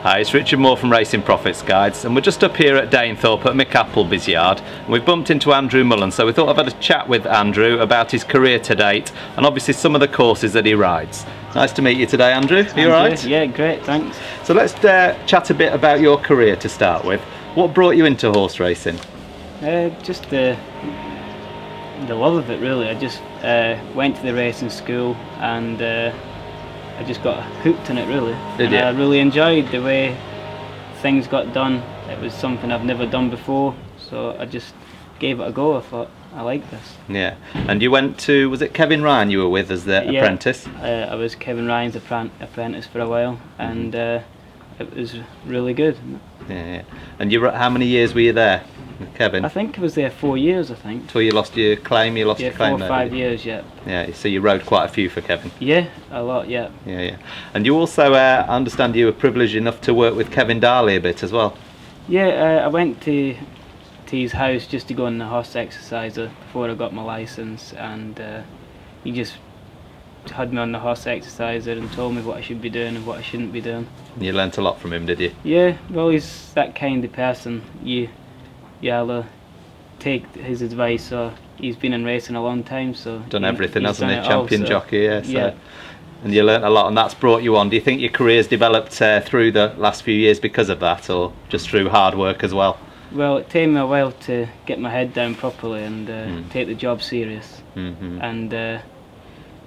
Hi, it's Richard Moore from Racing Profits Guides, and we're just up here at Dainthorpe at Mick Appleby's yard, and we've bumped into Andrew Mullen, so we thought I'd have a chat with Andrew about his career to date and obviously some of the courses that he rides. Nice to meet you today, Andrew. Are you alright? Yeah, great, thanks. So let's chat a bit about your career to start with. What brought you into horse racing? Just the love of it, really. I just went to the racing school and I just got hooked on it, really. Did you? I really enjoyed the way things got done. It was something I've never done before, so I just gave it a go. I thought, I like this. Yeah. And you went to, was it Kevin Ryan you were with as the apprentice? I was Kevin Ryan's apprentice for a while, and it was really good. Yeah. And how many years were you there with Kevin? I think I was there 4 years, I think. Until you lost your claim? You lost your claim 4 or 5 years, yeah. Yeah, so you rode quite a few for Kevin? Yeah, a lot, yeah. Yeah. And you also, I understand you were privileged enough to work with Kevin Darley a bit as well? Yeah, I went to his house just to go on the horse exerciser before I got my licence, and he just had me on the horse exerciser and told me what I should be doing and what I shouldn't be doing. And you learnt a lot from him, did you? Yeah, well, he's that kind of person. You either take his advice, or he's been in racing a long time, so done everything, hasn't he? All, Champion so, jockey, yeah. Yeah. And you learnt a lot, and that's brought you on. Do you think your career's developed through the last few years because of that, or just through hard work as well? Well, it took me a while to get my head down properly and take the job serious. And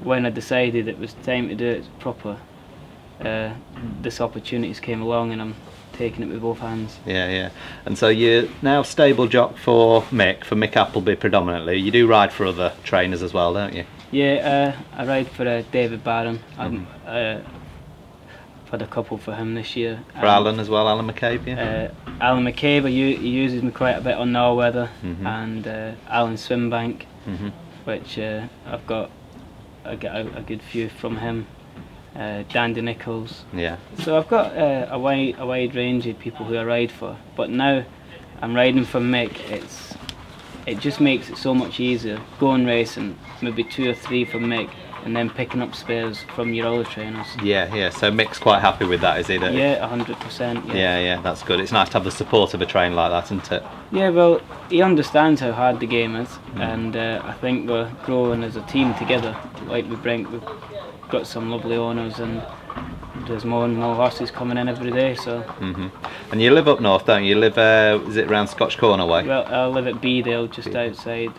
when I decided it was time to do it proper, this opportunities came along, and I'm taking it with both hands. Yeah. And so you're now stable jock for Mick Appleby predominantly. You do ride for other trainers as well, don't you? Yeah, I ride for David Barron. I've had a couple for him this year. For Alan as well, Alan McCabe, yeah? Alan McCabe, he uses me quite a bit on Norweather, and Alan Swimbank, which I've got a good few from him. Dandy Nichols. Yeah. So I've got a wide range of people who I ride for. But now I'm riding for Mick. It just makes it so much easier going racing, maybe 2 or 3 for Mick, and then picking up spares from your other trainers. Yeah. So Mick's quite happy with that, is he? Yeah, 100%. Yeah, that's good. It's nice to have the support of a trainer like that, isn't it? Yeah, well, he understands how hard the game is, and I think we're growing as a team together. Like we've got some lovely owners, and there's more and more horses coming in every day. So. And you live up north, don't you? You live, is it around Scotch Corner way? Well, I live at Beedale, just outside.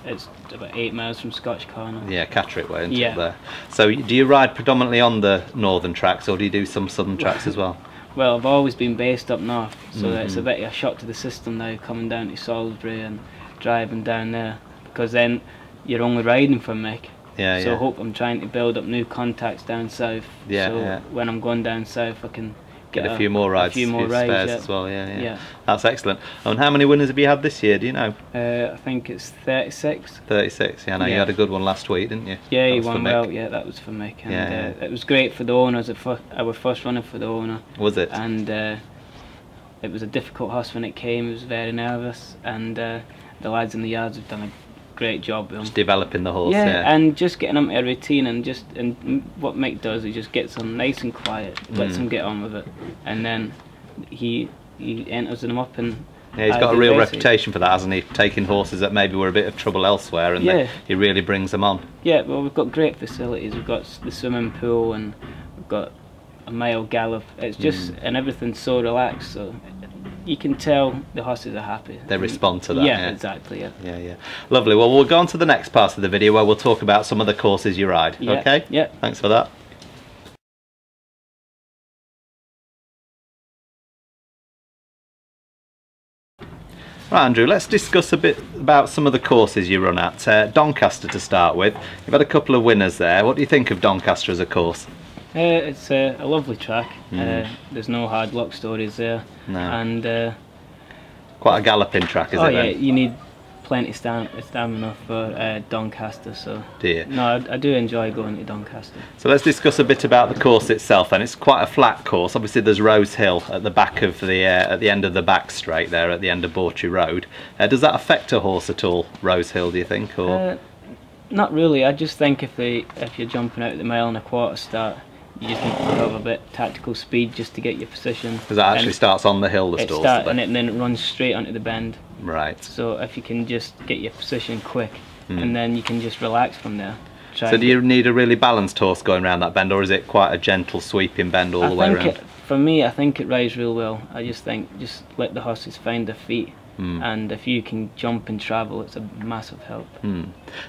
It's about 8 miles from Scotch Corner. Yeah, Catterick way, isn't it, there? So do you ride predominantly on the northern tracks, or do you do some southern tracks as well? Well, I've always been based up north, so it's a bit of a shock to the system now, coming down to Salisbury and driving down there, because then you're only riding for Mick. So I hope I'm trying to build up new contacts down south. When I'm going down south, I can get a few more rides, spares as well. Yeah. That's excellent. And how many winners have you had this year? Do you know? I think it's 36. 36. Yeah, I know you had a good one last week, didn't you? Yeah, he won well. Yeah, that was for Mick. And it was great for the owners. Our first runner for the owner. Was it? And it was a difficult horse when it came. He was very nervous, and the lads in the yards have done a great job with him. Just developing the horse, and just getting him to a routine, and what Mick does, he just gets him nice and quiet, lets him get on with it, and then he enters them up, and he's got a real reputation for that, hasn't he? Taking horses that maybe were a bit of trouble elsewhere, and then he really brings them on. Yeah, well, we've got great facilities. We've got the swimming pool, and we've got a mile gallop. It's just and everything's so relaxed, so you can tell the horses are happy. They respond to that. Yeah, exactly. Yeah. Lovely. Well, we'll go on to the next part of the video where we'll talk about some of the courses you ride. Okay? Yeah. Thanks for that. Right, Andrew, let's discuss a bit about some of the courses you run at. Doncaster to start with. You've had a couple of winners there. What do you think of Doncaster as a course? It's a lovely track. There's no hard luck stories there. No. And quite a galloping track, is it? Yeah, you need plenty of stamina for Doncaster. So. Do you? No, I do enjoy going to Doncaster. So let's discuss a bit about the course itself. Then it's quite a flat course. Obviously, there's Rose Hill at the back of the at the end of the back straight there, at the end of Bawtry Road. Does that affect a horse at all, Rose Hill? Do you think, or? Not really. I just think if you're jumping out at the 1.25 mile start, you just need to have a bit tactical speed just to get your position. Because that actually starts on the hill, the stalls, and then it runs straight onto the bend. Right. So if you can just get your position quick, and then you can just relax from there. So do you need a really balanced horse going around that bend, or is it quite a gentle sweeping bend all the way around? For me, I think it rides real well. I just think just let the horses find their feet. And if you can jump and travel, it's a massive help.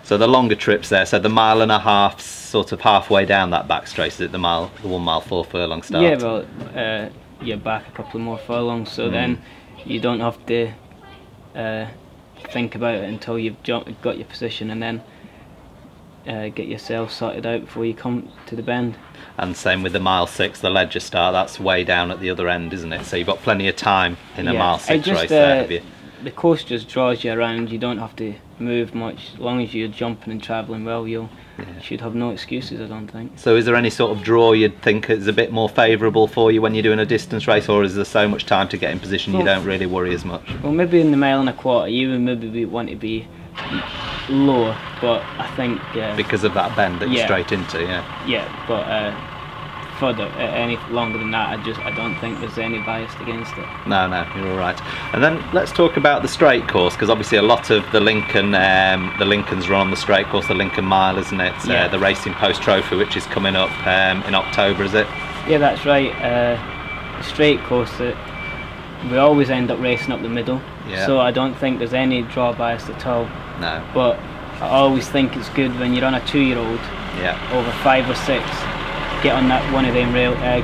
So the longer trips there, so the 1.5 miles, sort of halfway down that back straight, is it the 1 mile 4 furlong start? Yeah, well, you're back a couple more furlongs, so then you don't have to think about it until you've got your position, and then get yourself sorted out before you come to the bend. And same with the 1.6 miles, the ledger start, that's way down at the other end, isn't it? So you've got plenty of time in a 1.6 miles race there, have you? The course just draws you around, you don't have to move much. As long as you're jumping and travelling well, you should have no excuses, I don't think. So is there any sort of draw you'd think is a bit more favourable for you when you're doing a distance race, or is there so much time to get in position you don't really worry as much? Well, maybe in the 1.25 miles, you would maybe want to be lower, but I think... because of that bend that you're straight into, Yeah, but further, any longer than that, I don't think there's any bias against it. No, you're all right. And then let's talk about the straight course, because obviously a lot of the Lincolns run on the straight course, the Lincoln Mile, isn't it? Yeah. The Racing Post Trophy, which is coming up in October, is it? Yeah, that's right. Straight course, we always end up racing up the middle, so I don't think there's any draw bias at all. No. But I always think it's good when you're on a 2-year-old over 5 or 6, get on that one of them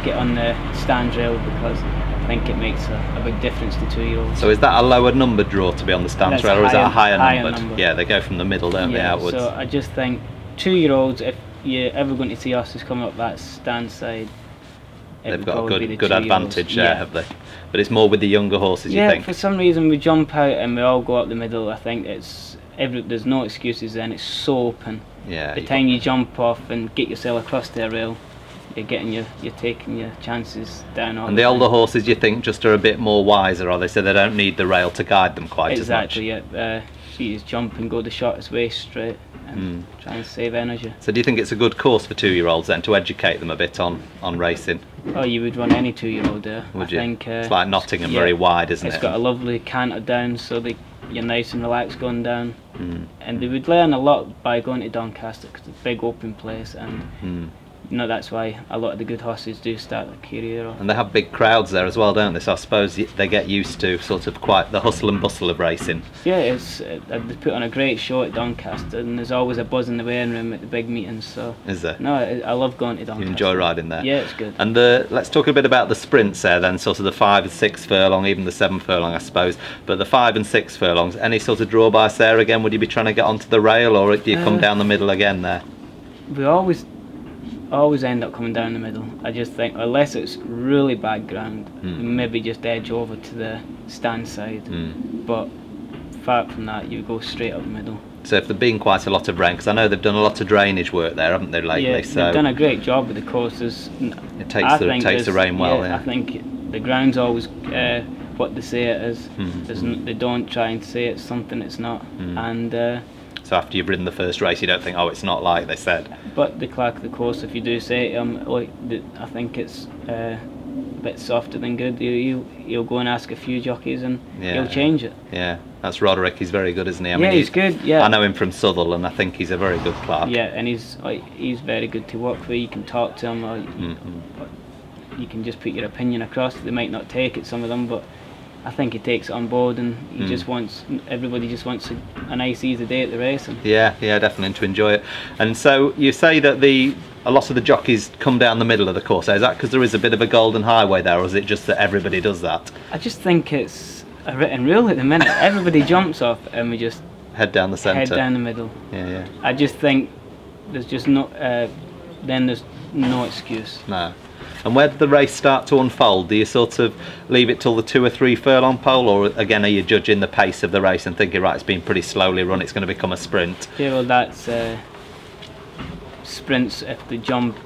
get on the stand rail, because I think it makes a big difference to 2-year-olds. So is that a lower number draw to be on the stand rail, or is that a higher number? Yeah, they go from the middle, don't they, outwards? So I just think 2-year-olds, if you're ever going to see horses come up that stand side, they've got a good advantage there, have they? But it's more with the younger horses, you think? Yeah, for some reason we jump out and we all go up the middle. I think there's no excuses then, it's so open. Yeah. The time you jump off and get yourself across the rail, you're taking your chances down. And the older horses, you think, just are a bit more wiser, are they? So they don't need the rail to guide them quite as much. Exactly, yeah. You just jump and go the shortest way straight and try and save energy. So do you think it's a good course for 2-year-olds then, to educate them a bit on racing? Oh, you would run any 2-year-old there. Would you? Think, it's like Nottingham, very wide, isn't it? It's got a lovely canter down, so you're nice and relaxed going down. And they would learn a lot by going to Doncaster, because it's a big open place, and that's why a lot of the good horses do start their career off. And they have big crowds there as well, don't they? So I suppose they get used to sort of quite the hustle and bustle of racing. Yeah, they put on a great show at Doncaster, and there's always a buzz in the weighing room at the big meetings. So is there? No, I love going to Doncaster. You enjoy riding there? Yeah, it's good. And let's talk a bit about the sprints there then, sort of the 5 and 6 furlong, even the 7 furlong I suppose. But the 5 and 6 furlongs, any sort of draw bias there again? Would you be trying to get onto the rail, or do you come down the middle again there? We always end up coming down the middle. I just think, unless it's really bad ground, maybe just edge over to the stand side. But apart from that, you go straight up the middle. So if there'd been quite a lot of rain, because I know they've done a lot of drainage work there, haven't they, lately? Yeah, so they've done a great job with the courses. It takes the rain well. I think the ground's always what they say it is. They don't try and say it's something it's not. And so after you've ridden the first race, you don't think, oh, it's not like they said. But the clerk of the course, if you do say I think it's a bit softer than good, you'll go and ask a few jockeys and he'll change it. Yeah, that's Roderick. He's very good, isn't he? I mean, he's good. Yeah, I know him from Southwell, and I think he's a very good clerk. Yeah, and he's very good to work with. You can talk to him, or you can just put your opinion across. They might not take it, some of them, but I think he takes it on board, and he just wants, everybody just wants a nice easy day at the racing. Yeah, definitely, to enjoy it. And so you say that a lot of the jockeys come down the middle of the course. Is that because there is a bit of a golden highway there, or is it just that everybody does that? I just think it's a written rule at the minute. Everybody jumps off and we just head down the centre. Head down the middle. Yeah. I just think there's just no, then there's no excuse. No. And where did the race start to unfold? Do you sort of leave it till the 2 or 3 furlong pole, or again are you judging the pace of the race and thinking, right, it's been pretty slowly run, it's going to become a sprint? Yeah, well, that's sprints if they jump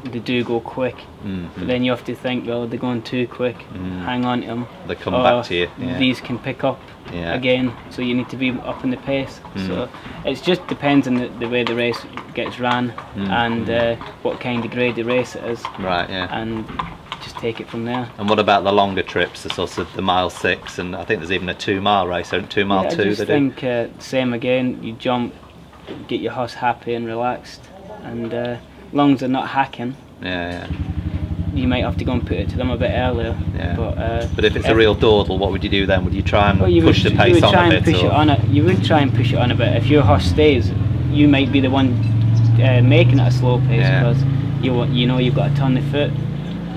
they do go quick, but then you have to think, well, they're going too quick, hang on to them. They come back to you. Yeah. These can pick up again, so you need to be up in the pace. So it just depends on the way the race gets ran and what kind of grade the race it is. Right, yeah. And just take it from there. And what about the longer trips, the sort of the mile 6, and I think there's even a 2-mile race, or 2 mile 2 I just think same again, you jump, get your horse happy and relaxed, and as long as they're not hacking, you might have to go and put it to them a bit earlier. But if it's a real dawdle, what would you do then? Would you try and push the pace on a bit? You would try and push it on a bit. If your horse stays, you might be the one making it a slow pace, because you know you've got to turn the foot.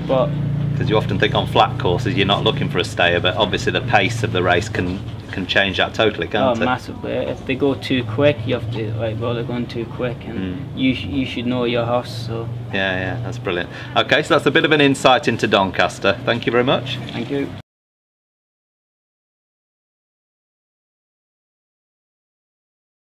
But because you often think on flat courses you're not looking for a stayer, but obviously the pace of the race can change that totally, can't it? Massively. If they go too quick, you have to well, they're going too quick, and you should know your horse. So yeah, that's brilliant. Okay, so that's a bit of an insight into Doncaster. Thank you very much. Thank you.